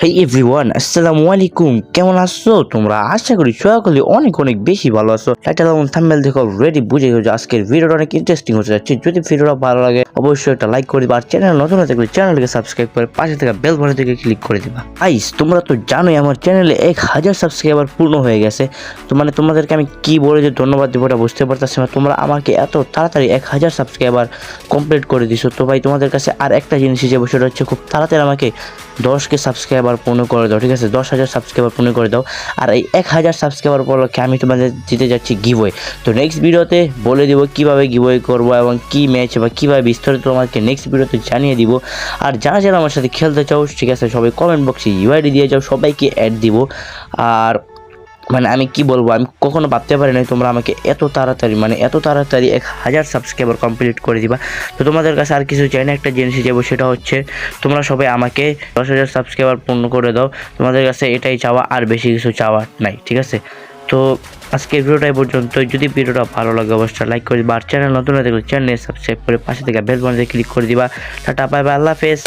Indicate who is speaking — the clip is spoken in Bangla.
Speaker 1: হেই এভরিওয়ান, আসসালামু আলাইকুম। কেমন আছো তোমরা? আশা করি সকলে অনেক অনেক বেশি ভালো আছো। টাইটেল এবং থাম্বনেল দেখে অলরেডি বুঝে গেছো আজকের ভিডিওটা অনেক ইন্টারেস্টিং হতে যাচ্ছে। যদি ভিডিওটা ভালো লাগে অবশ্যই একটা লাইক করে দিবা, আর চ্যানেল নতুন হয়ে থাকলে চ্যানেলকে সাবস্ক্রাইব করে পাশে থাকা বেল বাটন থেকে ক্লিক করে দিবা। গাইস, তোমরা তো জানোই আমার চ্যানেলে 1000 সাবস্ক্রাইবার পূর্ণ হয়ে গেছে। তো মানে তোমাদেরকে আমি কি বলে যে ধন্যবাদ দেবো এটা বুঝতে পারতেছি না। তোমরা আমাকে এত তাড়াতাড়ি 1000 সাবস্ক্রাইবার কমপ্লিট করে দিছো। তো ভাই তোমাদের কাছে আর একটা জিনিস হিসেবে সেটা হচ্ছে খুব তাড়াতাড়ি আমাকে 10কে সাবস্ক্রাইবার পূর্ণ করে দাও, ঠিক আছে? 10,000 সাবস্ক্রাইবার পূর্ণ করে দাও। আর এই 1000 সাবস্ক্রাইবার উপলক্ষে আমি তোমাদের দিতে যাচ্ছি গিভওয়ে। তো নেক্সট ভিডিওতে বলে দিব কীভাবে গিভওয়ে করবো এবং কী ম্যাচ বা কীভাবে বিস্তারিত তোমাকে নেক্সট ভিডিওতে জানিয়ে দিব। আর যারা যারা আমার সাথে খেলতে চাও, ঠিক আছে, সবাই কমেন্ট বক্সে ইউআইডি দিয়ে যাও, সবাইকে অ্যাড দিব। আর মানে আমি কি বলবো, আমি কখনো ভাবতে পারি নাই তোমরা আমাকে এত তাড়াতাড়ি 1000 সাবস্ক্রাইবার কমপ্লিট করে দিবা। তো তোমাদের কাছে আর কিছু চাই না, একটা জিনিস যাবো, সেটা হচ্ছে তোমরা সবাই আমাকে 10,000 সাবস্ক্রাইবার পূর্ণ করে দাও। তোমাদের কাছে এটাই চাওয়া, আর বেশি কিছু চাওয়া নাই, ঠিক আছে? তো আজকের ভিডিওটাই পর্যন্ত। যদি ভিডিওটা ভালো লাগে অবশ্যই লাইক করে দিবা, আর চ্যানেল নতুন হয়ে থাকলে চ্যানেল সাবস্ক্রাইব করে পাশে থেকে বেল বাটনে ক্লিক করে দিবা। টাটা, বাই বাই, আল্লাহ হাফেজ।